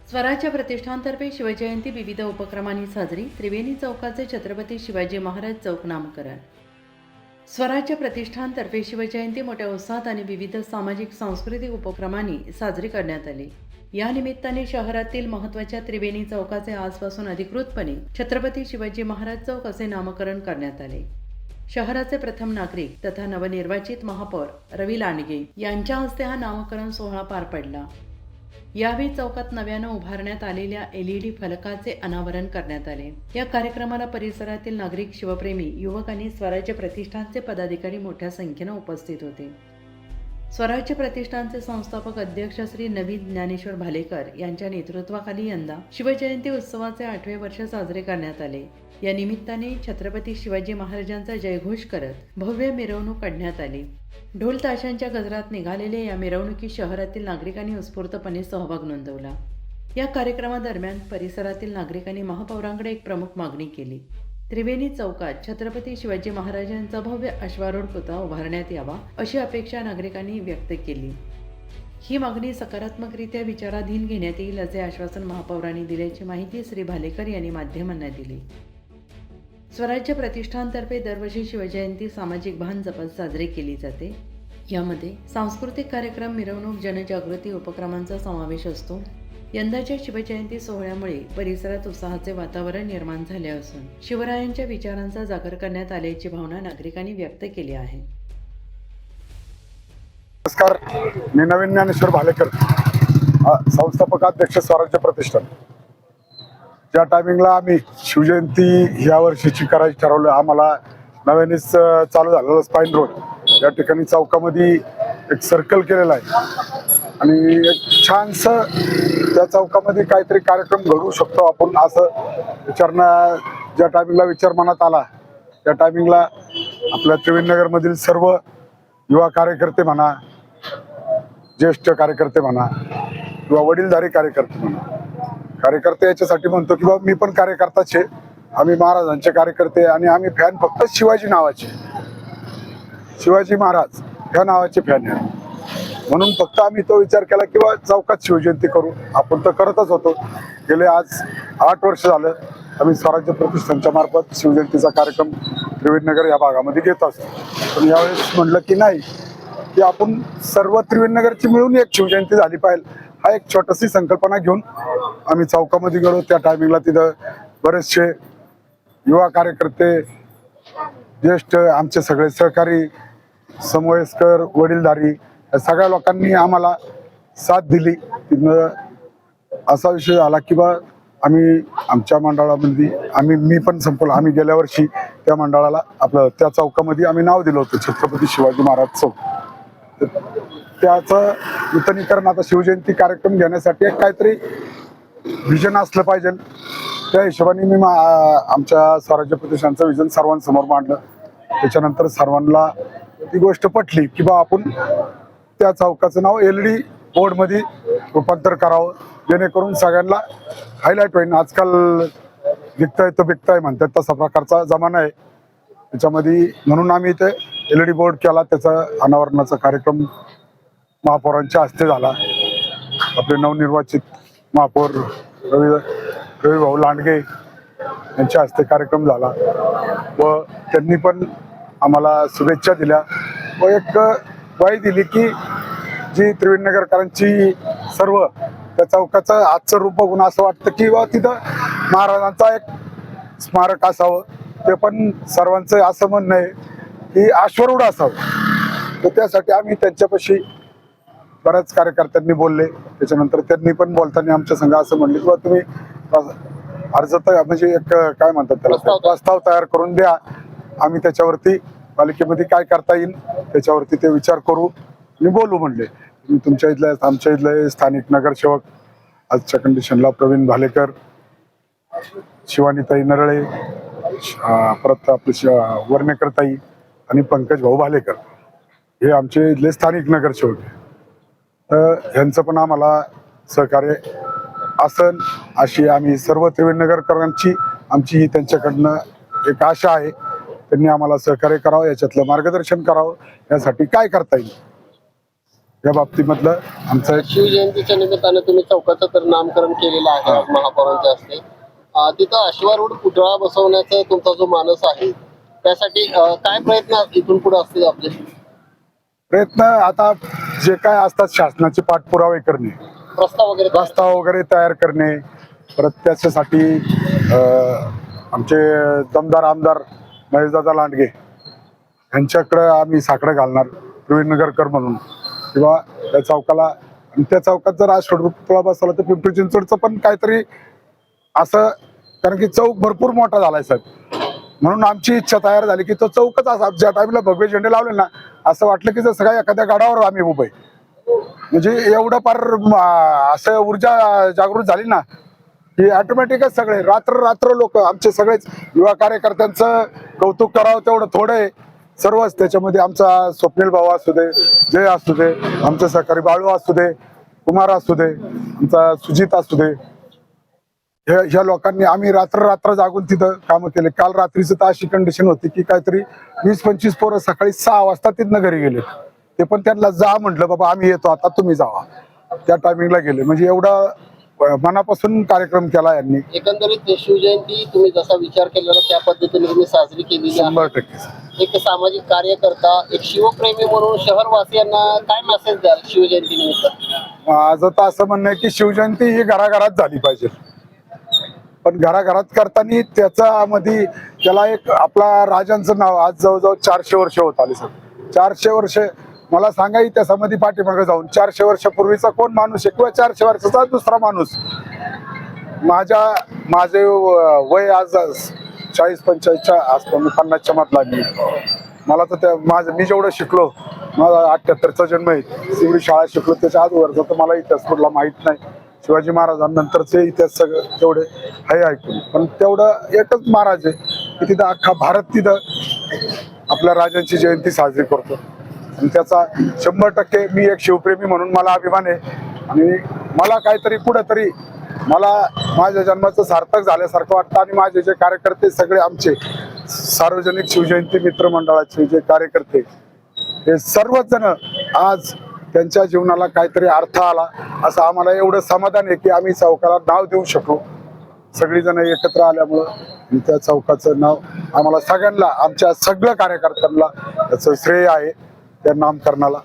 स्वराज्य प्रतिष्ठानतर्फे शिवजयंती विविध उपक्रमांनी साजरी. त्रिवेणी चौकाचे छत्रपती शिवाजी महाराज चौक नामकरण. स्वराज्य प्रतिष्ठानतर्फे शिवजयंती मोठ्या उत्साहात आणि विविध सामाजिक सांस्कृतिक उपक्रमांनी साजरी करण्यात आली. या निमित्ताने शहरातील महत्त्वाच्या त्रिवेणी चौकाचे आजपासून अधिकृतपणे छत्रपती शिवाजी महाराज चौक असे नामकरण करण्यात आले. शहराचे प्रथम नागरिक तथा नवनिर्वाचित महापौर रवी लांडगे यांच्या हस्ते हा नामकरण सोहळा पार पडला. यावेळी चौकात नव्यानं उभारण्यात आलेल्या LED फलकाचे अनावरण करण्यात आले. या कार्यक्रमाला परिसरातील नागरिक, शिवप्रेमी, युवक आणि स्वराज्य प्रतिष्ठानचे पदाधिकारी मोठ्या संख्येनं उपस्थित होते. स्वराज्य प्रतिष्ठानचे संस्थापक अध्यक्ष श्री नवीन ज्ञानेश्वर भालेकर यांच्या नेतृत्वाखाली यंदा शिवजयंती उत्सवाचे 8वे वर्ष साजरे करण्यात आले. या निमित्ताने छत्रपती शिवाजी महाराजांचा जयघोष करत भव्य मिरवणूक काढण्यात आली. ढोल ताशांच्या गजरात निघालेल्या या मिरवणुकीत शहरातील नागरिकांनी उत्स्फूर्तपणे सहभाग नोंदवला. या कार्यक्रमादरम्यान परिसरातील नागरिकांनी महापौरांकडे एक प्रमुख मागणी केली. त्रिवेणी चौकात छत्रपती शिवाजी महाराजांचा भव्य अश्वारूढ पुतळा उभारण्यात यावा अशी अपेक्षा नागरिकांनी व्यक्त केली. ही मागणी सकारात्मकरित्या विचाराधीन घेण्यात येईल असे आश्वासन महापौरांनी दिल्याची माहिती श्री भालेकर यांनी माध्यमांना दिली. स्वराज्य प्रतिष्ठानतर्फे दरवर्षी शिवजयंती सामाजिक भान जपत साजरी केली जाते. यामध्ये सांस्कृतिक कार्यक्रम, मिरवणूक, जनजागृती उपक्रमांचा समावेश असतो. यंदाच्या शिवजयंती सोहळ्यामुळे परिसरात उत्साहाचे वातावरण निर्माण झाले असून शिवरायांच्या विचारांचा जागर करण्यात आल्याची भावना नागरिकांनी व्यक्त केली आहे. नमस्कार, मी नवीन ज्ञानेश्वर भालेकर, संस्थापक अध्यक्ष स्वराज्य प्रतिष्ठान. ज्या टायमिंगला आम्ही शिवजयंती या वर्षीची करायची ठरवलं, आम्हाला नव्यानेच चालू झालेलं स्पाईन रोड या ठिकाणी चौकामध्ये एक सर्कल केलेला आहे आणि एक छानसं त्या चौकामध्ये काहीतरी कार्यक्रम घडवू शकतो आपण असं विचारणं ज्या टायमिंगला विचार मनात आला, त्या टायमिंगला आपल्या त्रिवेणीनगरमधील सर्व युवा कार्यकर्ते म्हणा, ज्येष्ठ कार्यकर्ते म्हणा किंवा वडीलधारी कार्यकर्ते म्हणा, कार्यकर्ते याच्यासाठी म्हणतो की बाबा मी पण कार्यकर्ताच आहे, आम्ही महाराजांचे कार्यकर्ते आणि आम्ही फॅन फक्त शिवाजी नावाचे, शिवाजी महाराज ह्या नावाचे फॅन आहे. म्हणून फक्त आम्ही तो विचार केला की बाबा चौकात शिवजयंती करू. आपण तर करतच होतो. गेले आज 8 वर्ष झालं आम्ही स्वराज्य प्रतिष्ठानच्या मार्फत शिवजयंतीचा कार्यक्रम त्रिवेणीनगर या भागामध्ये घेत असतो. पण यावेळेस म्हटलं की नाही, की आपण सर्व त्रिवेणीनगरची मिळून एक शिवजयंती झाली पाहिजे, हा एक छोटीशी संकल्पना घेऊन आम्ही चौकामध्ये गेलो. त्या टायमिंगला तिथं बरेचसे युवा कार्यकर्ते, ज्येष्ठ, आमचे सगळे सहकारी, समवयस्कर, वडीलधारी या सगळ्या लोकांनी आम्हाला साथ दिली. तिथनं असा विषय झाला की बा आम्ही आमच्या मंडळामध्ये मी पण संपवलं. आम्ही गेल्या वर्षी त्या मंडळाला आपलं त्या चौकामध्ये आम्ही नाव दिलं होतं छत्रपती शिवाजी महाराज चौक. त्याचं नूतनीकरण आता शिवजयंती कार्यक्रम घेण्यासाठी एक काहीतरी विजन असलं पाहिजे. त्या हिशोबाने मी आमच्या स्वराज्य प्रतिष्ठानचं विजन सर्वांसमोर मांडलं. त्याच्यानंतर सर्वांना ती गोष्ट पटली की बा आपण त्या चौकाचं नाव LED बोर्डमध्ये रूपांतर करावं, जेणेकरून सगळ्यांना हायलाईट होईल. आजकाल विकताय तो बिकताय म्हणतात, तसा प्रकारचा जमाना आहे त्याच्यामध्ये. म्हणून आम्ही इथे LED बोर्ड केला. त्याचा अनावरणाचा कार्यक्रम महापौरांच्या हस्ते झाला. आपले नवनिर्वाचित महापौर रवी भाऊ लांडगे यांच्या हस्ते कार्यक्रम झाला व त्यांनी पण आम्हाला शुभेच्छा दिल्या व एक ग्वाही दिली की जी त्रिवेणीनगरकरांची सर्व त्या चौकाचं आजचं रूप बघून असं वाटतं की बा तिथं महाराजांचा एक स्मारक असावं. ते पण सर्वांचं असं म्हणणं आहे की अश्वारूढ असावं. तर त्यासाठी आम्ही त्यांच्यापाशी बऱ्याच कार्यकर्त्यांनी बोलले. त्याच्यानंतर त्यांनी पण बोलताना आमच्या संघ असं म्हणले की तुम्ही अर्ज म्हणजे एक काय म्हणतात त्याला प्रस्ताव तयार करून द्या, आम्ही त्याच्यावरती पालिकेमध्ये काय करता येईल त्याच्यावरती ते विचार करू आणि बोलू म्हणले. तुमच्या इथल्या आमच्या इथले स्थानिक नगरसेवक आजच्या कंडिशनला प्रवीण भालेकर, शिवानीताई नरळे, परत आपले वर्णेकरताई आणि पंकज भाऊ भालेकर हे आमचे इथले स्थानिक नगरसेवक आहे. तर ह्यांचं पण आम्हाला सहकार्य असन अशी आम्ही सर्व त्रिवेणीनगरकरांची आमची ही त्यांच्याकडनं एक आशा आहे. त्यांनी आम्हाला सहकार्य करावं, याच्यातलं मार्गदर्शन करावं, यासाठी काय करता येईल या बाबतीमधलं आमचं एक शिवजयंतीच्या निमित्ताने तुम्ही चौकाचं तर नामकरण केलेलं आहे आज महापौरांच्या हस्ते. तिथं अश्वारूढ पुतळा बसवण्याचा तुमचा जो मानस आहे त्यासाठी काय प्रयत्न इथून पुढे असतील आपले? प्रयत्न आता जे काय असतात शासनाचे पाठपुरावे करणे, प्रस्ताव वगैरे प्रस्ताव वगैरे तयार करणे, परत त्याच्यासाठी आमचे दमदार आमदार महेशदादा लांडगे यांच्याकडे आम्ही साकडं घालणार प्रवीण नगरकर म्हणून, किंवा त्या चौकाला, आणि त्या चौकात जर आज पुतळा बसवला तर पिंपरी चिंचवडचं पण काहीतरी असं, कारण की चौक भरपूर मोठा झालाय साहेब, म्हणून आमची इच्छा तयार झाली की तो चौकच असा, ज्या टाइमला भगवे झेंडे लावले ना असं वाटलं की जसं काय एखाद्या गडावर आम्ही उभे, म्हणजे एवढं फार असं ऊर्जा जागृत झाली ना की ऑटोमॅटिकच सगळे रात्र लोक आमचे सगळेच युवा कार्यकर्त्यांचं कौतुक करावं तेवढं थोडं आहे. सर्वच त्याच्यामध्ये आमचा स्वप्नील भाऊ असू दे, जय असू दे, आमचे सहकारी बाळू असू दे, कुमार असू दे, आमचा सुजित असू दे, ह्या लोकांनी आम्ही रात्र जागून तिथं कामं केले. काल रात्रीचं तर अशी कंडिशन होती की काहीतरी 20-25 पोरं सकाळी 6 वाजता तिथनं घरी गेले, ते पण त्यांना जा म्हटलं बाबा आम्ही येतो आता तुम्ही जावा, त्या टायमिंगला गेले. म्हणजे एवढा मनापासून कार्यक्रम केला यांनी. एकंदरीत शिवजयंती तुम्ही जसा विचार केलेला त्या पद्धतीने तुम्ही साजरी केलेली आहे. 100% एक सामाजिक कार्यकर्ता, एक शिवप्रेमी म्हणून शहरवासियांना काय मेसेज द्याल शिवजयंती निमित्त? माझं तर असं म्हणणं आहे की शिवजयंती ही घराघरात झाली पाहिजे, पण घराघरात करताना त्याच्यामध्ये त्याला एक आपला राजांचं नाव आज जवळजवळ 400 वर्ष होत आले सर. 400 वर्ष मला सांगा त्याच्यामध्ये पाठीमागे जाऊन 400 वर्षापूर्वीचा कोण माणूस आहे किंवा 400 वर्षाचा दुसरा माणूस. माझे वय आज 40-45च्या आसपास, मी 50च्या मधला मी. मला तर त्या मी जेवढं शिकलो, माझा 78चा जन्म आहे, एवढी शाळा शिकलो, त्याच्या आजवरचा तर मला इतिहास कुठला माहित नाही. शिवाजी महाराजांनंतरचे इतिहास सगळं तेवढे हे ऐकून, पण तेवढं एकच महाराज आहे की तिथं अख्खा भारत तिथं आपल्या राजांची जयंती साजरी करतो, आणि त्याचा 100% मी एक शिवप्रेमी म्हणून मला अभिमान आहे. आणि मला काहीतरी कुठंतरी मला माझ्या जन्माचं सार्थक झाल्यासारखं वाटतं. आणि माझे जे कार्यकर्ते सगळे आमचे सार्वजनिक शिवजयंती मित्र मंडळाचे जे कार्यकर्ते हे सर्वच जण आज त्यांच्या जीवनाला काहीतरी अर्थ आला असं आम्हाला एवढं समाधान आहे की आम्ही चौकाला नाव देऊ शकलो सगळीजण एकत्र आल्यामुळं. आणि त्या चौकाचं नाव आम्हाला सगळ्यांना, आमच्या सगळ्या कार्यकर्त्यांना त्याचं श्रेय आहे त्या नामकरणाला.